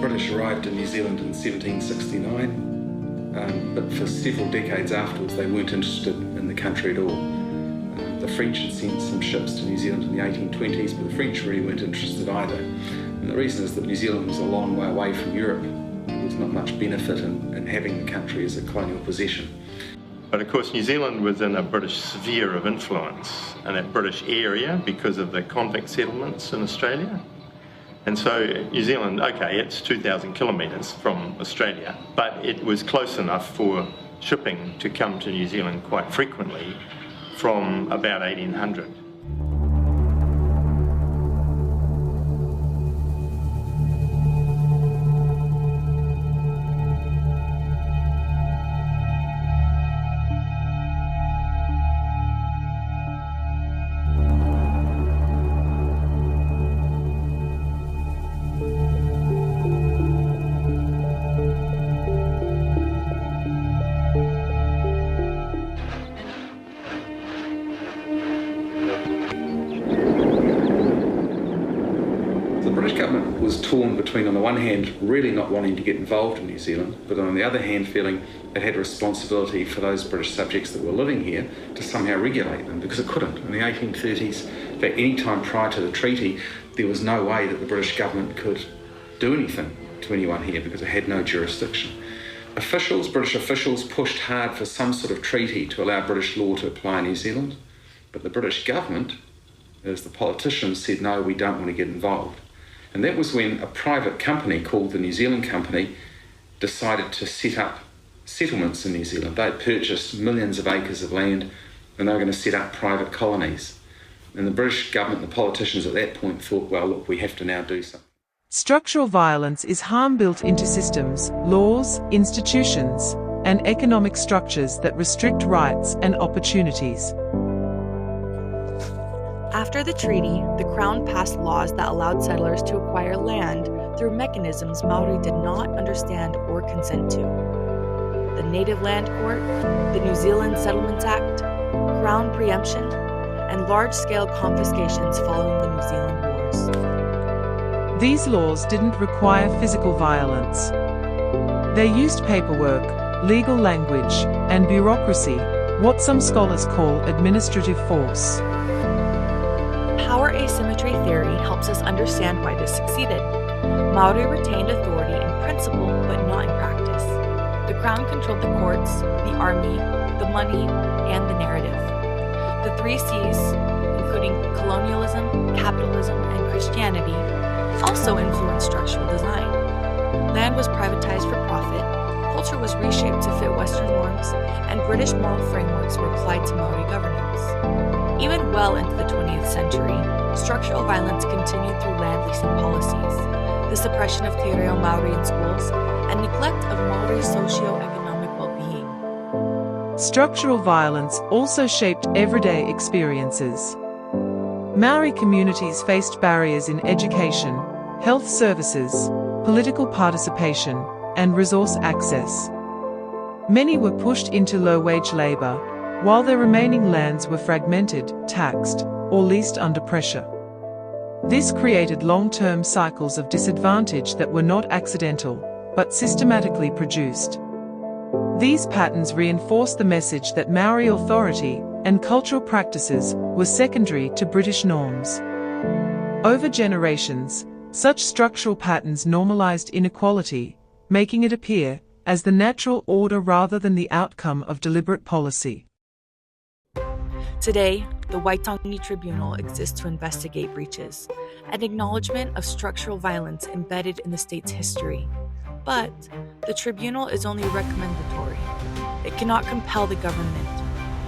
British arrived in New Zealand in 1769, but for several decades afterwards they weren't interested in the country at all. The French had sent some ships to New Zealand in the 1820s, but the French really weren't interested either. And the reason is that New Zealand was a long way away from Europe. There was not much benefit in having the country as a colonial possession. But of course New Zealand was in a British sphere of influence in that British area because of the convict settlements in Australia. And so New Zealand, okay, it's 2,000 kilometres from Australia, but it was close enough for shipping to come to New Zealand quite frequently from about 1800. The British government was torn between, on the one hand, really not wanting to get involved in New Zealand, but on the other hand, feeling it had a responsibility for those British subjects that were living here to somehow regulate them, because it couldn't. In the 1830s, in fact, any time prior to the treaty, there was no way that the British government could do anything to anyone here because it had no jurisdiction. British officials pushed hard for some sort of treaty to allow British law to apply in New Zealand, but the British government, as the politicians, said, no, we don't want to get involved. And that was when a private company called the New Zealand Company decided to set up settlements in New Zealand. They had purchased millions of acres of land and they were going to set up private colonies. And the British government, the politicians at that point thought, well, look, we have to now do something. Structural violence is harm built into systems, laws, institutions, and economic structures that restrict rights and opportunities. After the treaty, the Crown passed laws that allowed settlers to acquire land through mechanisms Maori did not understand or consent to. The Native Land Court, the New Zealand Settlements Act, Crown preemption, and large-scale confiscations following the New Zealand Wars. These laws didn't require physical violence. They used paperwork, legal language, and bureaucracy, what some scholars call administrative force. Power asymmetry theory helps us understand why this succeeded. Maori retained authority in principle, but not in practice. The Crown controlled the courts, the army, the money, and the narrative. The 3 C's, including colonialism, capitalism, and Christianity, also influenced structural design. Land was privatized for profit, culture was reshaped to fit Western norms, and British moral frameworks were applied to Maori governance. Even well into the 20th century, structural violence continued through land leasing policies, the suppression of te reo Maori in schools, and neglect of Maori's socio-economic well-being. Structural violence also shaped everyday experiences. Maori communities faced barriers in education, health services, political participation, and resource access. Many were pushed into low-wage labor, while their remaining lands were fragmented, taxed, or leased under pressure. This created long-term cycles of disadvantage that were not accidental, but systematically produced. These patterns reinforced the message that Maori authority and cultural practices were secondary to British norms. Over generations, such structural patterns normalized inequality, making it appear as the natural order rather than the outcome of deliberate policy. Today, the Waitangi Tribunal exists to investigate breaches, an acknowledgement of structural violence embedded in the state's history. But the tribunal is only recommendatory. It cannot compel the government.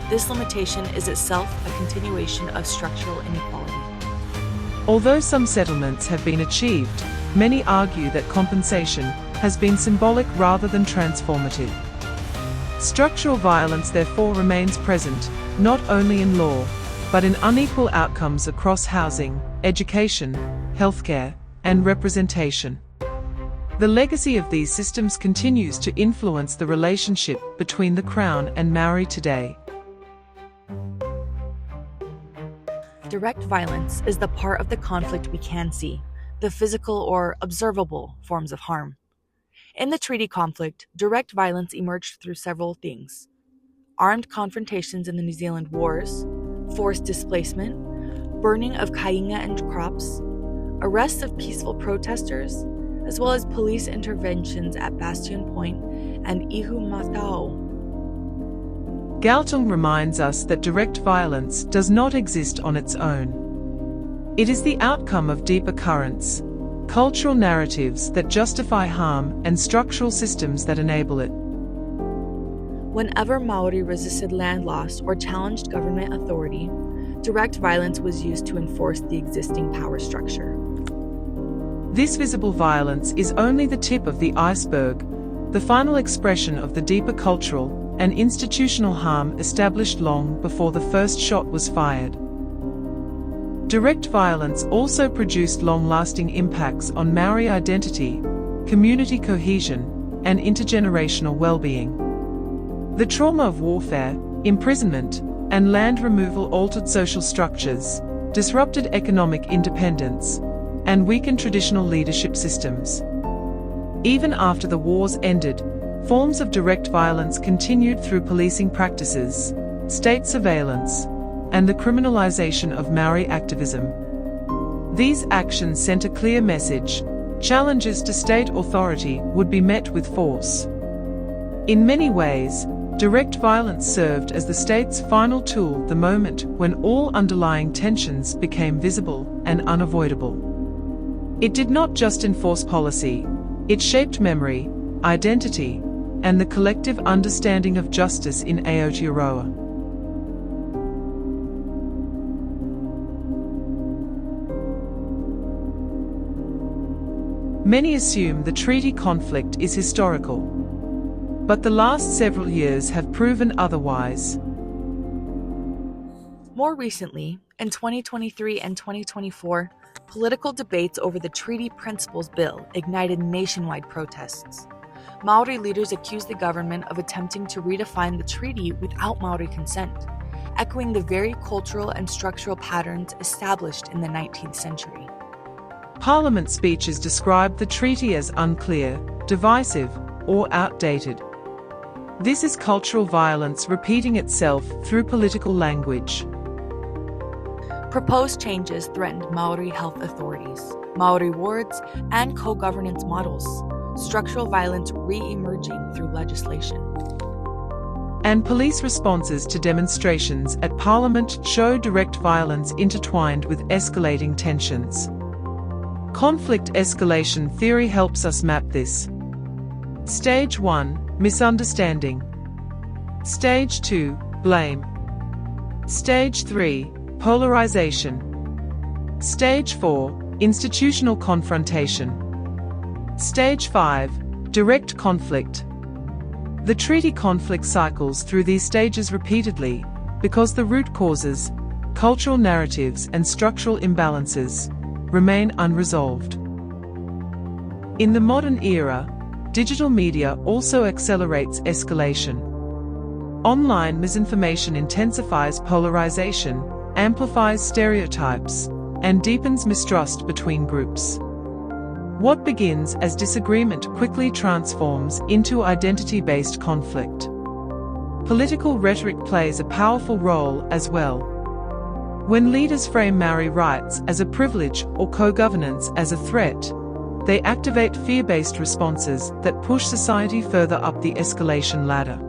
This limitation is itself a continuation of structural inequality. Although some settlements have been achieved, many argue that compensation has been symbolic rather than transformative. Structural violence therefore remains present, not only in law, but in unequal outcomes across housing, education, healthcare, and representation. The legacy of these systems continues to influence the relationship between the Crown and Maori today. Direct violence is the part of the conflict we can see. the physical or observable forms of harm. In the treaty conflict, direct violence emerged through several things: armed confrontations in the New Zealand wars, forced displacement, burning of kainga and crops, arrests of peaceful protesters, as well as police interventions at Bastion Point and Ihumatao. Galtung reminds us that direct violence does not exist on its own. It is the outcome of deeper currents, cultural narratives that justify harm, and structural systems that enable it. Whenever Maori resisted land loss or challenged government authority, direct violence was used to enforce the existing power structure. This visible violence is only the tip of the iceberg, the final expression of the deeper cultural and institutional harm established long before the first shot was fired. Direct violence also produced long-lasting impacts on Maori identity, community cohesion, and intergenerational well-being. The trauma of warfare, imprisonment, and land removal altered social structures, disrupted economic independence, and weakened traditional leadership systems. Even after the wars ended, forms of direct violence continued through policing practices, state surveillance, and the criminalization of Maori activism. These actions sent a clear message: challenges to state authority would be met with force. In many ways, direct violence served as the state's final tool the moment when all underlying tensions became visible and unavoidable. It did not just enforce policy, it shaped memory, identity, and the collective understanding of justice in Aotearoa. Many assume the treaty conflict is historical, but the last several years have proven otherwise. More recently, in 2023 and 2024, political debates over the Treaty Principles Bill ignited nationwide protests. Maori leaders accused the government of attempting to redefine the treaty without Maori consent, echoing the very cultural and structural patterns established in the 19th century. Parliament speeches described the treaty as unclear, divisive, or outdated. This is cultural violence repeating itself through political language. Proposed changes threatened Maori health authorities, Maori wards, and co-governance models, structural violence re-emerging through legislation. And police responses to demonstrations at Parliament show direct violence intertwined with escalating tensions. Conflict escalation theory helps us map this. Stage 1, misunderstanding. Stage 2, blame. Stage 3, polarization. Stage 4, institutional confrontation. Stage 5, direct conflict. The treaty conflict cycles through these stages repeatedly because the root causes, cultural narratives, and structural imbalances remain unresolved. In the modern era, digital media also accelerates escalation. Online misinformation intensifies polarization, amplifies stereotypes, and deepens mistrust between groups. What begins as disagreement quickly transforms into identity-based conflict. Political rhetoric plays a powerful role as well. When leaders frame Maori rights as a privilege or co-governance as a threat, they activate fear-based responses that push society further up the escalation ladder.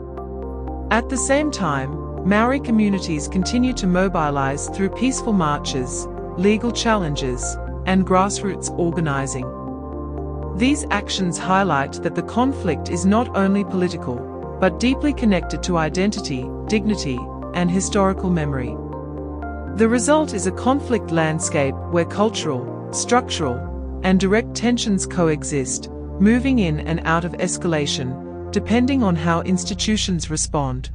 At the same time, Maori communities continue to mobilize through peaceful marches, legal challenges, and grassroots organizing. These actions highlight that the conflict is not only political, but deeply connected to identity, dignity, and historical memory. The result is a conflict landscape where cultural, structural, and direct tensions coexist, moving in and out of escalation, depending on how institutions respond.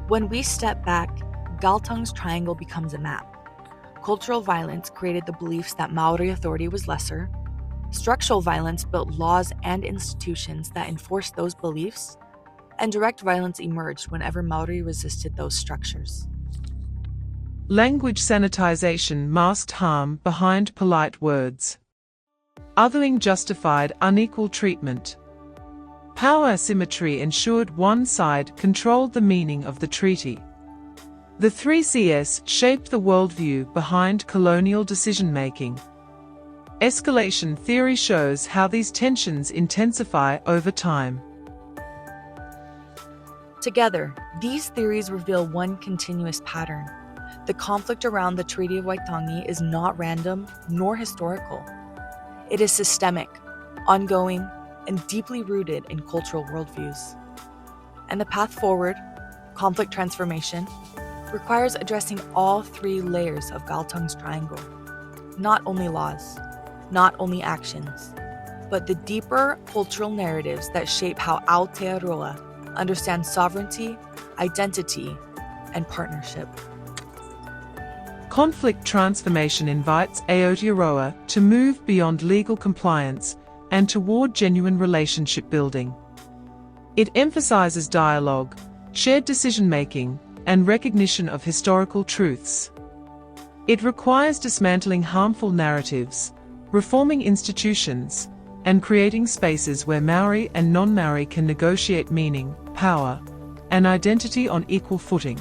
When we step back, Galtung's triangle becomes a map. Cultural violence created the beliefs that Maori authority was lesser. Structural violence built laws and institutions that enforced those beliefs. and direct violence emerged whenever Maori resisted those structures. Language sanitization masked harm behind polite words. Othering justified unequal treatment. Power asymmetry ensured one side controlled the meaning of the treaty. The 3CS shaped the worldview behind colonial decision-making. Escalation theory shows how these tensions intensify over time. Together, these theories reveal one continuous pattern. The conflict around the Treaty of Waitangi is not random nor historical. It is systemic, ongoing, and deeply rooted in cultural worldviews. And the path forward, conflict transformation, requires addressing all three layers of Galtung's triangle. Not only laws, not only actions, but the deeper cultural narratives that shape how Aotearoa understands sovereignty, identity, and partnership. Conflict transformation invites Aotearoa to move beyond legal compliance and toward genuine relationship building. It emphasizes dialogue, shared decision-making, and recognition of historical truths. It requires dismantling harmful narratives, reforming institutions, and creating spaces where Maori and non-Maori can negotiate meaning, power, and identity on equal footing.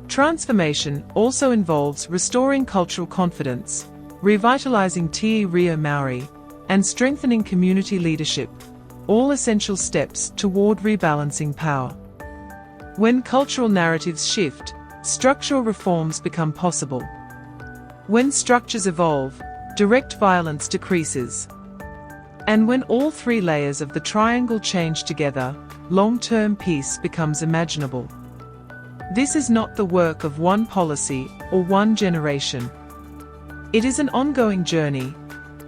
Transformation also involves restoring cultural confidence, revitalizing Te Reo Maori, and strengthening community leadership, all essential steps toward rebalancing power. When cultural narratives shift, structural reforms become possible. When structures evolve, direct violence decreases. And when all three layers of the triangle change together, long-term peace becomes imaginable. This is not the work of one policy or one generation. It is an ongoing journey,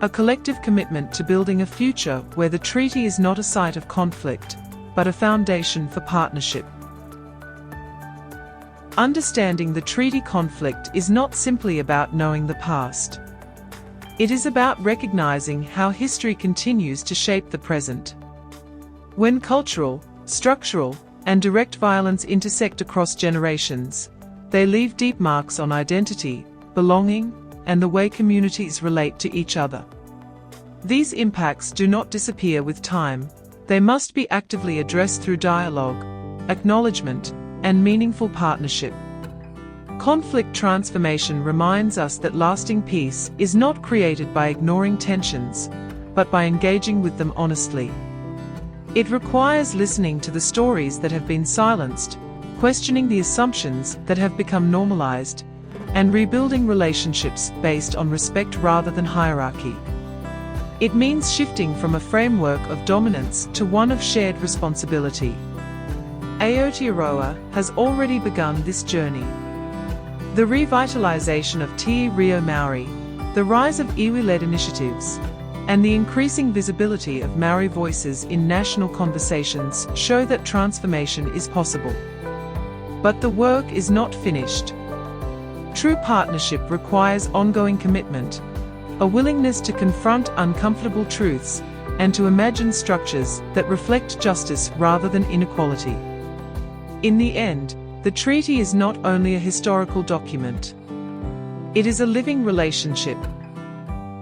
a collective commitment to building a future where the treaty is not a site of conflict, but a foundation for partnership. Understanding the treaty conflict is not simply about knowing the past. It is about recognizing how history continues to shape the present. When cultural, structural, and direct violence intersect across generations, they leave deep marks on identity, belonging, and the way communities relate to each other. These impacts do not disappear with time. They must be actively addressed through dialogue, acknowledgement, and meaningful partnership. Conflict transformation reminds us that lasting peace is not created by ignoring tensions, but by engaging with them honestly. It requires listening to the stories that have been silenced, questioning the assumptions that have become normalized, and rebuilding relationships based on respect rather than hierarchy. It means shifting from a framework of dominance to one of shared responsibility. Aotearoa has already begun this journey. The revitalization of Te Reo Maori, the rise of iwi-led initiatives, and the increasing visibility of Maori voices in national conversations show that transformation is possible. But the work is not finished. True partnership requires ongoing commitment, a willingness to confront uncomfortable truths, and to imagine structures that reflect justice rather than inequality. In the end, the treaty is not only a historical document. It is a living relationship.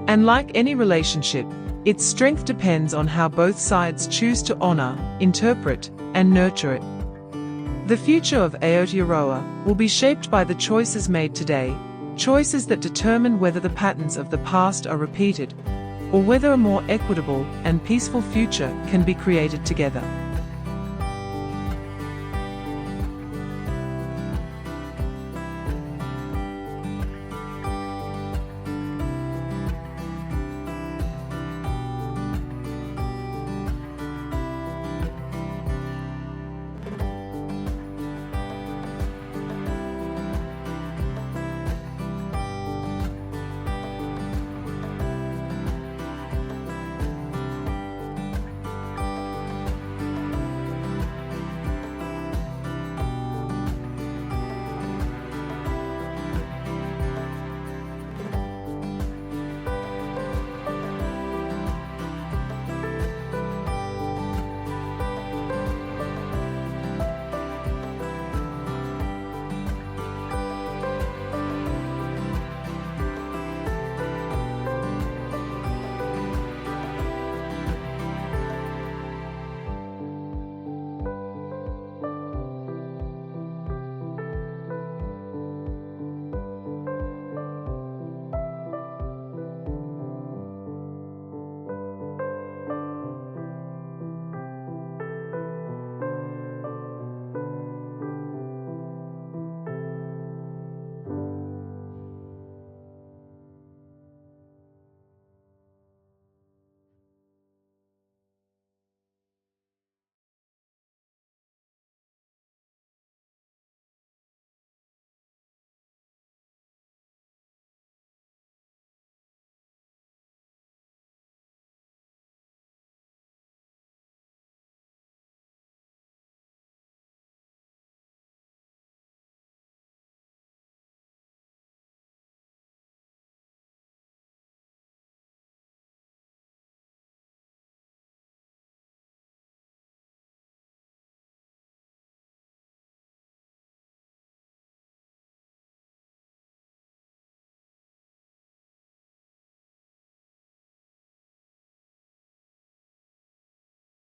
And like any relationship, its strength depends on how both sides choose to honor, interpret, and nurture it. The future of Aotearoa will be shaped by the choices made today, choices that determine whether the patterns of the past are repeated, or whether a more equitable and peaceful future can be created together.